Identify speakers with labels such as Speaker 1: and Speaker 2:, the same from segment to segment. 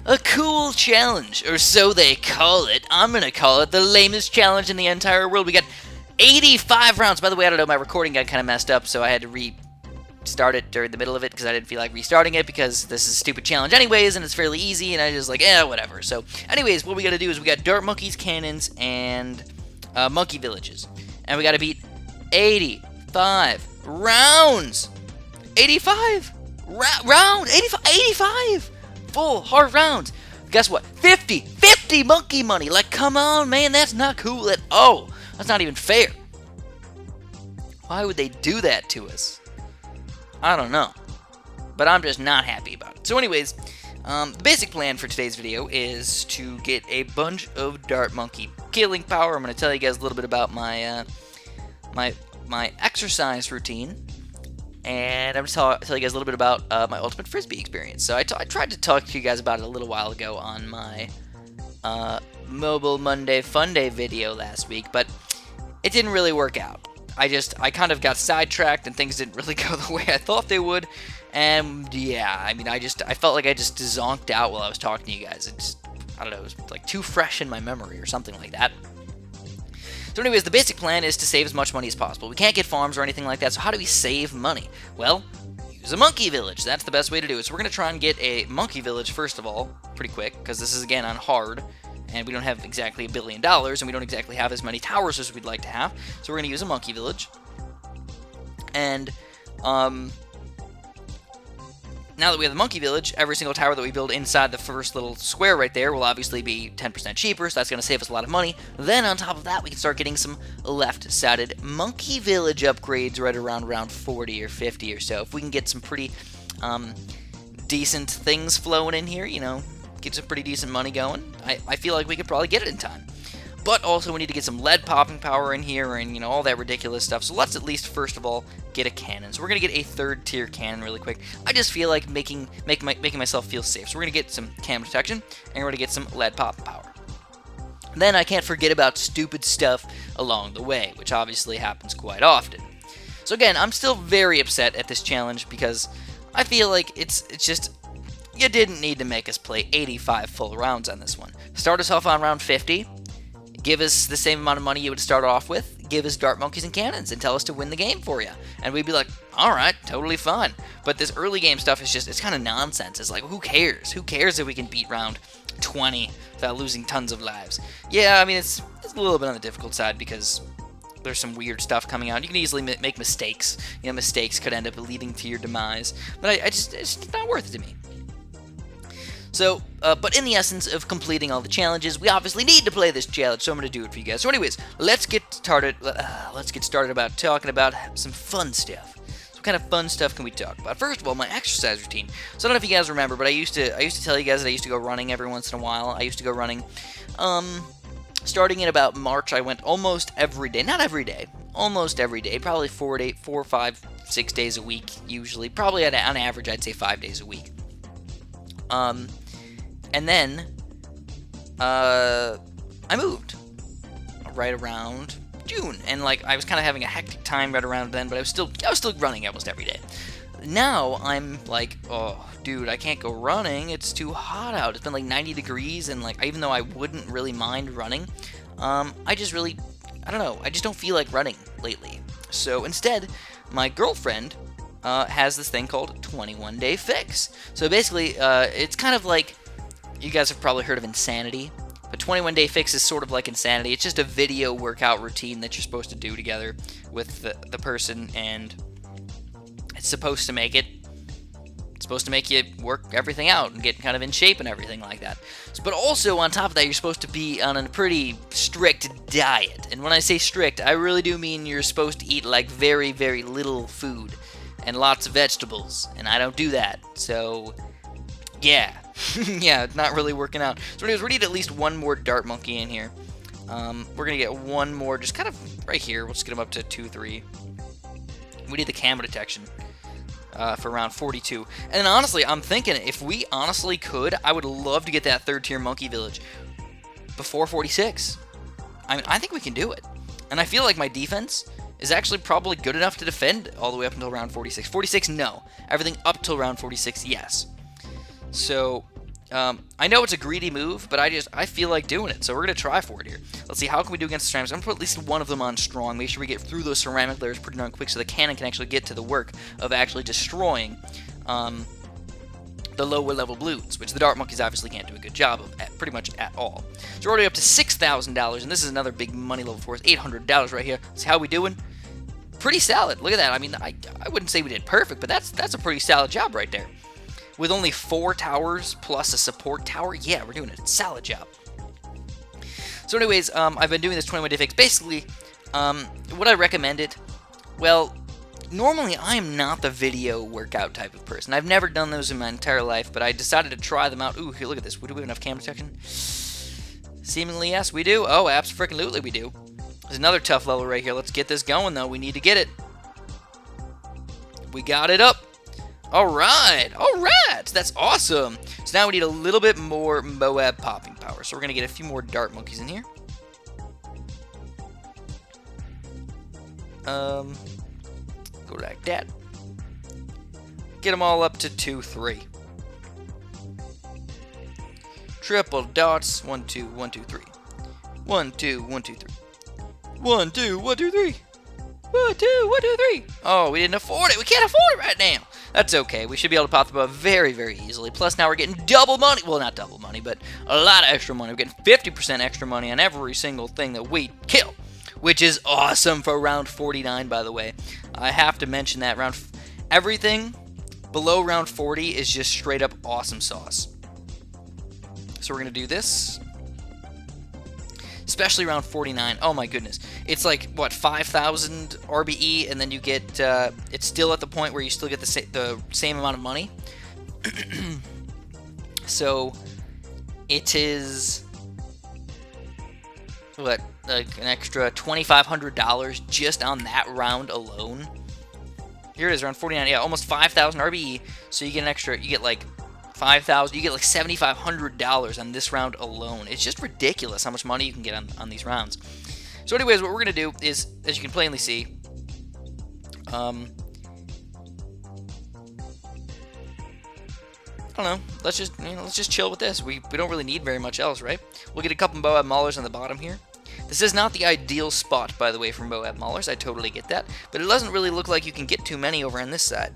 Speaker 1: a cool challenge, or so they call it. I'm gonna call it the lamest challenge in the entire world. We got 85 rounds. By the way, I don't know, my recording got kind of messed up, so I had to restart it during the middle of it because I didn't feel like restarting it because this is a stupid challenge anyways, and it's fairly easy, and I just like, whatever. So, anyways, what we gotta do is we got dart monkeys, cannons, and monkey villages, and we gotta beat 85 rounds. 85 rounds. 85 full hard rounds. Guess what? 50 monkey money. Like, come on, man, that's not cool at all. That's not even fair. Why would they do that to us? I don't know. But I'm just not happy about it. So anyways, the basic plan for today's video is to get a bunch of dart monkey killing power. I'm going to tell you guys a little bit about my my exercise routine. And I'm going to tell you guys a little bit about my Ultimate Frisbee experience. So I tried to talk to you guys about it a little while ago on my Mobile Monday Fun Day video last week, but it didn't really work out. I kind of got sidetracked and things didn't really go the way I thought they would. And yeah, I mean, I felt like I just zonked out while I was talking to you guys. I don't know, it was like too fresh in my memory or something like that. So anyways, the basic plan is to save as much money as possible. We can't get farms or anything like that, so how do we save money? Well, use a monkey village. That's the best way to do it. So we're going to try and get a monkey village, first of all, pretty quick, because this is, again, on hard, and we don't have exactly $1 billion, and we don't exactly have as many towers as we'd like to have. So we're going to use a monkey village. And, now that we have the monkey village, every single tower that we build inside the first little square right there will obviously be 10% cheaper, so that's going to save us a lot of money. Then on top of that, we can start getting some left-sided monkey village upgrades right around round 40 or 50 or so. If we can get some pretty decent things flowing in here, you know, get some pretty decent money going, I feel like we could probably get it in time. But also we need to get some lead popping power in here and, you know, all that ridiculous stuff. So let's at least, first of all, get a cannon. So we're going to get a third tier cannon really quick. I just feel like making myself feel safe. So we're going to get some cam protection and we're going to get some lead popping power. Then I can't forget about stupid stuff along the way, which obviously happens quite often. So again, I'm still very upset at this challenge because I feel like it's just, you didn't need to make us play 85 full rounds on this one. Start us off on round 50. Give us the same amount of money you would start off with, give us dart monkeys and cannons, and tell us to win the game for you. And we'd be like, alright, totally fine. But this early game stuff is just, it's kind of nonsense. It's like, who cares? Who cares if we can beat round 20 without losing tons of lives? Yeah, I mean, it's a little bit on the difficult side because there's some weird stuff coming out. You can easily make mistakes. You know, mistakes could end up leading to your demise. But it's just not worth it to me. So, but in the essence of completing all the challenges, we obviously need to play this challenge, so I'm going to do it for you guys. So anyways, let's get started about talking about some fun stuff. So what kind of fun stuff can we talk about? First of all, my exercise routine. So I don't know if you guys remember, but I used to tell you guys that I used to go running every once in a while. I used to go running, starting in about March, I went almost every day. Not every day, almost every day. Probably 4, 5, 6 days a week, usually. Probably on average, I'd say 5 days a week. And then, I moved right around June, and like I was kind of having a hectic time right around then, but I was still running almost every day. Now I'm like, oh, dude, I can't go running. It's too hot out. It's been like 90 degrees, and like even though I wouldn't really mind running, I don't know. I just don't feel like running lately. So instead, my girlfriend has this thing called 21 Day Fix. So basically, it's kind of like, you guys have probably heard of Insanity, but 21 Day Fix is sort of like Insanity. It's just a video workout routine that you're supposed to do together with the person, and it's supposed to make you work everything out and get kind of in shape and everything like that. But also, on top of that, you're supposed to be on a pretty strict diet. And when I say strict, I really do mean you're supposed to eat like very, very little food and lots of vegetables, and I don't do that. So, yeah. Yeah, it's not really working out. So anyways, we need at least one more dart monkey in here. We're going to get one more just kind of right here. We'll just get him up to 2, 3. We need the camera detection for round 42. And honestly, I'm thinking if we honestly could, I would love to get that third tier monkey village before 46. I mean, I think we can do it. And I feel like my defense is actually probably good enough to defend all the way up until round 46. 46, no. Everything up till round 46, yes. So, I know it's a greedy move, but I feel like doing it, so we're going to try for it here. Let's see, how can we do against the ceramics? I'm going to put at least one of them on strong, make sure we get through those ceramic layers pretty darn quick so the cannon can actually get to the work of actually destroying the lower level blues, which the dart monkeys obviously can't do a good job of pretty much at all. So we're already up to $6,000, and this is another big money level for us, $800 right here. See how we doing? Pretty solid. Look at that. I mean, I wouldn't say we did perfect, but that's a pretty solid job right there. With only 4 towers plus a support tower, yeah, we're doing a solid job. So anyways, I've been doing this 21-day fix. Basically, would I recommend it? Well, normally I am not the video workout type of person. I've never done those in my entire life, but I decided to try them out. Ooh, here, look at this. Do we have enough camera detection? Seemingly, yes, we do. Oh, abso-freaking-lutely we do. There's another tough level right here. Let's get this going, though. We need to get it. We got it up. Alright, alright, that's awesome. So now we need a little bit more Moab popping power. So we're going to get a few more dart monkeys in here. Go like that. Get them all up to 2, 3. Triple dots. 1, 2, 1, 2, 3. 1, 2, 1, 2, 3. 1, 2, 1, 2, 3. 1, 2, 1, 2, 3. Oh, we didn't afford it. We can't afford it right now. That's okay. We should be able to pop the bow very, very easily. Plus, now we're getting double money. Well, not double money, but a lot of extra money. We're getting 50% extra money on every single thing that we kill, which is awesome for round 49, by the way. I have to mention that. Everything below round 40 is just straight up awesome sauce. So we're going to do this. Especially around 49. Oh my goodness. It's like, what, 5,000 RBE, and then you get, it's still at the point where you still get the same amount of money. So, it is, what, like an extra $2,500 just on that round alone. Here it is, around 49. Yeah, almost 5,000 RBE. So you get an extra, you get like 5,000, you get like $7,500 on this round alone. It's just ridiculous how much money you can get on these rounds. So anyways, what we're going to do is, as you can plainly see, I don't know, let's just chill with this. We don't really need very much else, right? We'll get a couple Moab Maulers on the bottom here. This is not the ideal spot, by the way, for Moab Maulers. I totally get that. But it doesn't really look like you can get too many over on this side.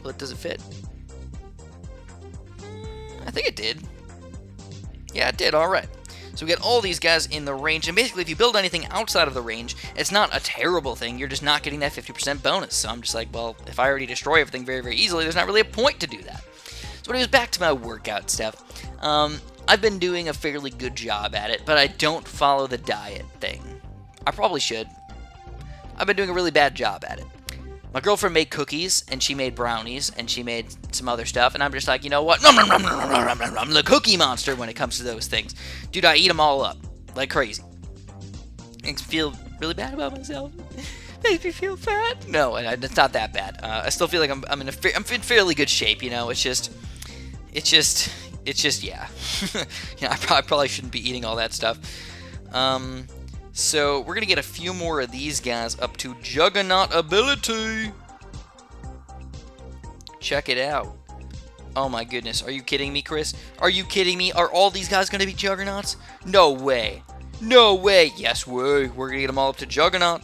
Speaker 1: Well, does it fit? I think it did. Yeah, it did. All right. So we got all these guys in the range, and basically if you build anything outside of the range, it's not a terrible thing. You're just not getting that 50% bonus. So I'm just like, well, if I already destroy everything very, very easily, there's not really a point to do that. So anyways, back to my workout stuff. I've been doing a fairly good job at it, but I don't follow the diet thing. I probably should. I've been doing a really bad job at it. My girlfriend made cookies, and she made brownies, and she made some other stuff, and I'm just like, you know what? I'm the cookie monster when it comes to those things. Dude, I eat them all up like crazy. I feel really bad about myself. Makes me feel fat. No, it's not that bad. I still feel like I'm in fairly good shape, you know? It's just, yeah. Yeah, I probably shouldn't be eating all that stuff. So, we're going to get a few more of these guys up to Juggernaut ability. Check it out. Oh my goodness. Are you kidding me, Chris? Are you kidding me? Are all these guys going to be Juggernauts? No way. No way. Yes way. We're going to get them all up to Juggernaut.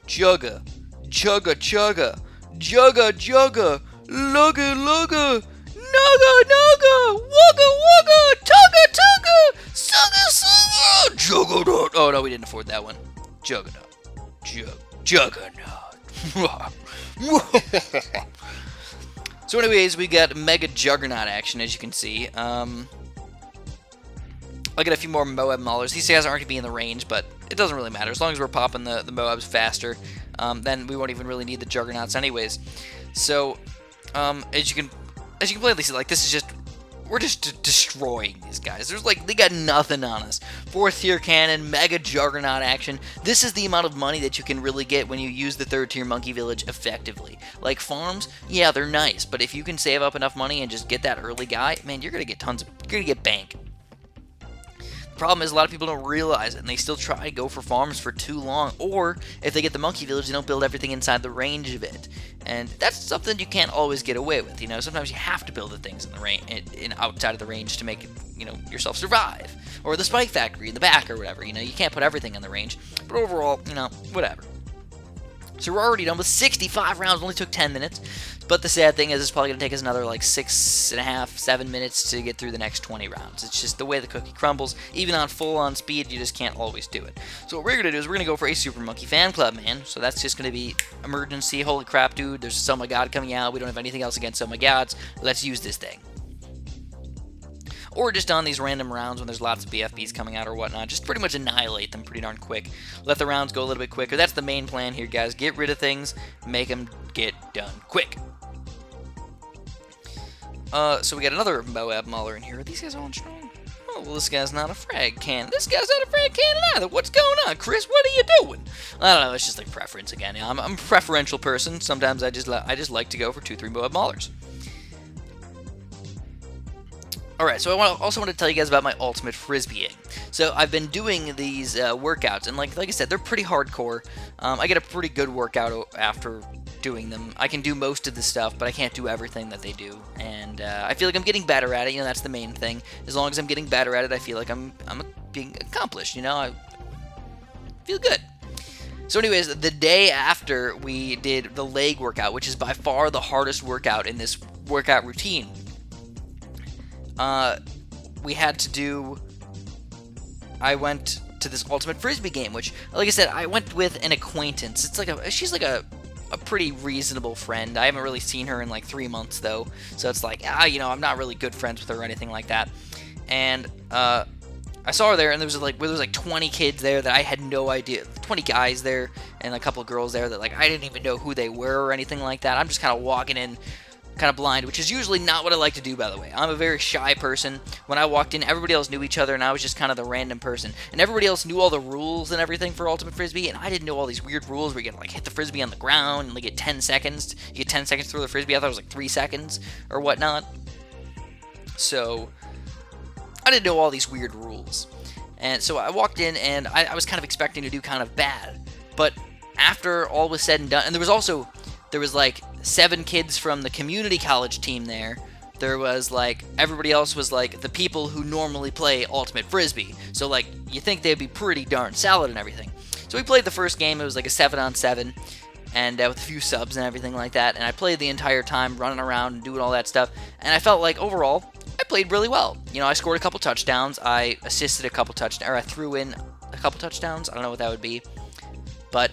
Speaker 1: Jugga. Chugga chugga. Jugga jugga. Lugga lugga. Nugga nugga. Wugga wugga. Tugga tugga. Sugga sugga. Juggernaut. Oh no, we didn't afford that one. Juggernaut. Juggernaut. So anyways, we got Mega Juggernaut action, as you can see. I'll get a few more Moab Maulers. These guys aren't going to be in the range, but it doesn't really matter. As long as we're popping the Moabs faster, then we won't even really need the Juggernauts anyways. So, as you can plainly see, like, this is just, we're just destroying these guys. There's like, they got nothing on us. 4th tier cannon, Mega Juggernaut action. This is the amount of money that you can really get when you use the 3rd tier Monkey Village effectively. Like farms, yeah, they're nice, but if you can save up enough money and just get that early guy, man, you're gonna get you're gonna get bank. The problem is a lot of people don't realize it, and they still try to go for farms for too long, or if they get the Monkey Village, they don't build everything inside the range of it. And that's something you can't always get away with, you know. Sometimes you have to build the things in the range, outside of the range to make, you know, yourself survive. Or the spike factory in the back or whatever, you know. You can't put everything in the range. But overall, you know, whatever. So we're already done with 65 rounds. It only took 10 minutes. But the sad thing is it's probably going to take us another like 6.5, 7 minutes to get through the next 20 rounds. It's just the way the cookie crumbles. Even on full-on speed, you just can't always do it. So what we're going to do is we're going to go for a Super Monkey Fan Club, man. So that's just going to be emergency. Holy crap, dude. There's a Oh My God coming out. We don't have anything else against Oh My Gods. Let's use this thing. Or just on these random rounds when there's lots of BFBs coming out or whatnot, just pretty much annihilate them pretty darn quick. Let the rounds go a little bit quicker. That's the main plan here, guys. Get rid of things, make them get done quick. So we got another Moab Mauler in here. Are these guys all strong? Oh, well, this guy's not a frag cannon. This guy's not a frag cannon either. What's going on, Chris? What are you doing? I don't know. It's just like preference again. I'm a preferential person. Sometimes I just like to go for 2-3 Moab Maulers. Alright, so I also want to tell you guys about my ultimate frisbeeing. So I've been doing these workouts, and like I said, they're pretty hardcore. I get a pretty good workout after doing them. I can do most of the stuff, but I can't do everything that they do. And I feel like I'm getting better at it. You know, that's the main thing. As long as I'm getting better at it, I feel like I'm being accomplished. You know, I feel good. So anyways, the day after we did the leg workout, which is by far the hardest workout in this workout routine, we had to do, I went to this ultimate frisbee game, which, like I said, I went with an acquaintance. It's like she's like a pretty reasonable friend. I haven't really seen her in like 3 months though, so it's like, you know, I'm not really good friends with her or anything like that. And I saw her there, and there was like 20 kids there that I had no idea, 20 guys there, and a couple of girls there that like I didn't even know who they were or anything like that. I'm just kind of walking in, kind of blind, which is usually not what I like to do, by the way. I'm a very shy person. When I walked in, everybody else knew each other, and I was just kind of the random person. And everybody else knew all the rules and everything for Ultimate Frisbee, and I didn't know all these weird rules where you can like hit the frisbee on the ground and like get 10 seconds. You get 10 seconds to throw the frisbee. I thought it was like 3 seconds or whatnot. So I didn't know all these weird rules. And so I walked in, and I was kind of expecting to do kind of bad. But after all was said and done, and there was like 7 kids from the community college team there. There was like, everybody else was like the people who normally play Ultimate Frisbee. So like, you think they'd be pretty darn solid and everything. So we played the first game. It was like a 7-on-7, and with a few subs and everything like that. And I played the entire time, running around and doing all that stuff. And I felt like overall, I played really well. You know, I scored a couple touchdowns. I assisted a couple touchdowns, or I threw in a couple touchdowns. I don't know what that would be, but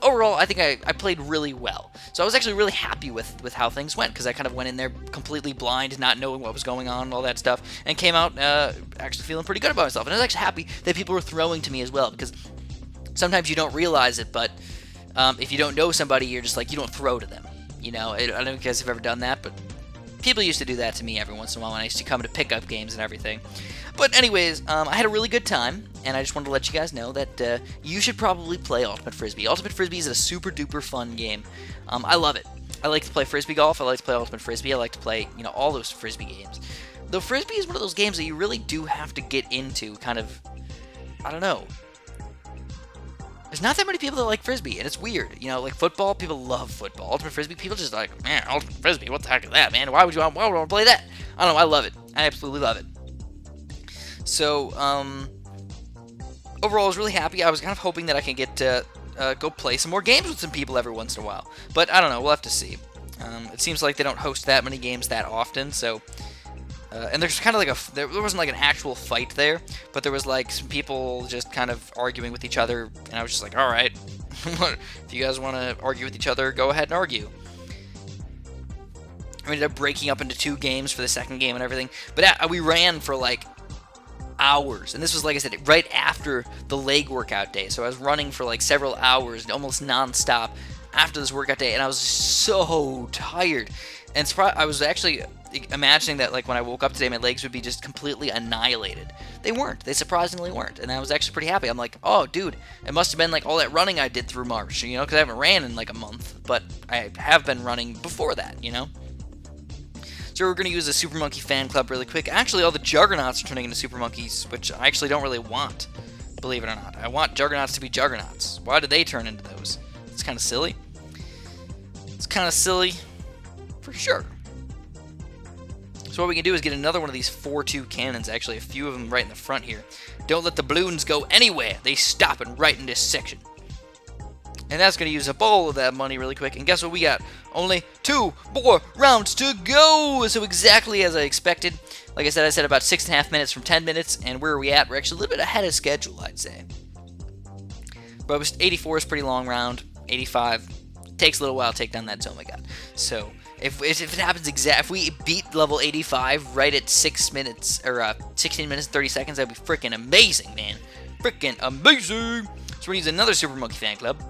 Speaker 1: overall, I think I played really well. So I was actually really happy with how things went, because I kind of went in there completely blind, not knowing what was going on and all that stuff, and came out actually feeling pretty good about myself. And I was actually happy that people were throwing to me as well, because sometimes you don't realize it, but if you don't know somebody, you're just like, you don't throw to them. You know, I don't know if you guys have ever done that, but people used to do that to me every once in a while when I used to come to pickup games and everything. But anyways, I had a really good time, and I just wanted to let you guys know that you should probably play Ultimate Frisbee. Ultimate Frisbee is a super duper fun game. I love it. I like to play Frisbee Golf. I like to play Ultimate Frisbee. I like to play, you know, all those Frisbee games. Though Frisbee is one of those games that you really do have to get into, kind of, I don't know. There's not that many people that like Frisbee, and it's weird. You know, like football, people love football. Ultimate Frisbee, people just like, man, Ultimate Frisbee, what the heck is that, man? Why would you want to play that? I don't know, I love it. I absolutely love it. So, overall, I was really happy. I was kind of hoping that I can get to go play some more games with some people every once in a while. But I don't know, we'll have to see. It seems like they don't host that many games that often, so... and there's kind of like there wasn't like an actual fight there, but there was like some people just kind of arguing with each other, and I was just like, alright, if you guys want to argue with each other, go ahead and argue. I ended up breaking up into 2 games for the second game and everything, but we ran for like hours, and this was, like I said, right after the leg workout day, so I was running for like several hours, almost non-stop after this workout day, and I was so tired, and I was actually imagining that like when I woke up today, my legs would be just completely annihilated. They weren't. They surprisingly weren't, and I was actually pretty happy. I'm like, oh, dude, it must have been like all that running I did through March, you know, because I haven't ran in like a month, but I have been running before that, you know. So we're going to use a Super Monkey Fan Club really quick. Actually, all the Juggernauts are turning into Super Monkeys, which I actually don't really want, believe it or not. I want Juggernauts to be Juggernauts. Why did they turn into those? It's kind of silly. Let's kind of silly, for sure. So what we can do is get another one of these 4-2 cannons, actually a few of them right in the front here. Don't let the balloons go anywhere. They stop and right in this section. And that's going to use up all of that money really quick. And guess what we got? Only 2 more rounds to go. So exactly as I expected. Like I said about 6.5 minutes from 10 minutes. And where are we at? We're actually a little bit ahead of schedule, I'd say. But 84 is pretty long round. 85 takes a little while to take down that Zoma God. So if it happens if we beat level 85 right at 6 minutes, or 16 minutes and 30 seconds, that'd be freaking amazing, man. Freaking amazing. So we're going to use another Super Monkey Fan Club.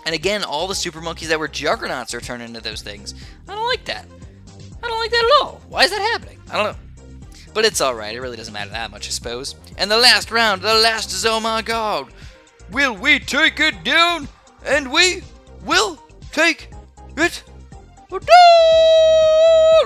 Speaker 1: And again, all the Super Monkeys that were Juggernauts are turned into those things. I don't like that. I don't like that at all. Why is that happening? I don't know. But it's alright. It really doesn't matter that much, I suppose. And the last round, the last Zoma God. Will we take it down? And we will take it down!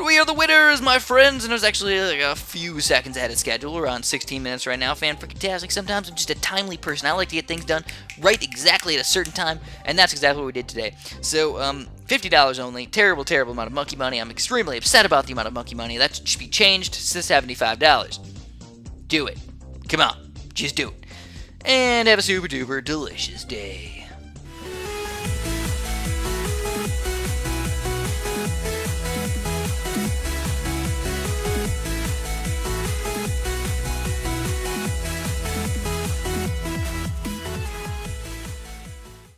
Speaker 1: We are the winners, my friends. And it was actually like a few seconds ahead of schedule. We're on 16 minutes right now. Fan-freaking-tastic. Sometimes I'm just a timely person. I like to get things done right exactly at a certain time. And that's exactly what we did today. So, $50 only. Terrible, terrible amount of monkey money. I'm extremely upset about the amount of monkey money. That should be changed to $75. Do it. Come on. Just do it. And have a super duper delicious day.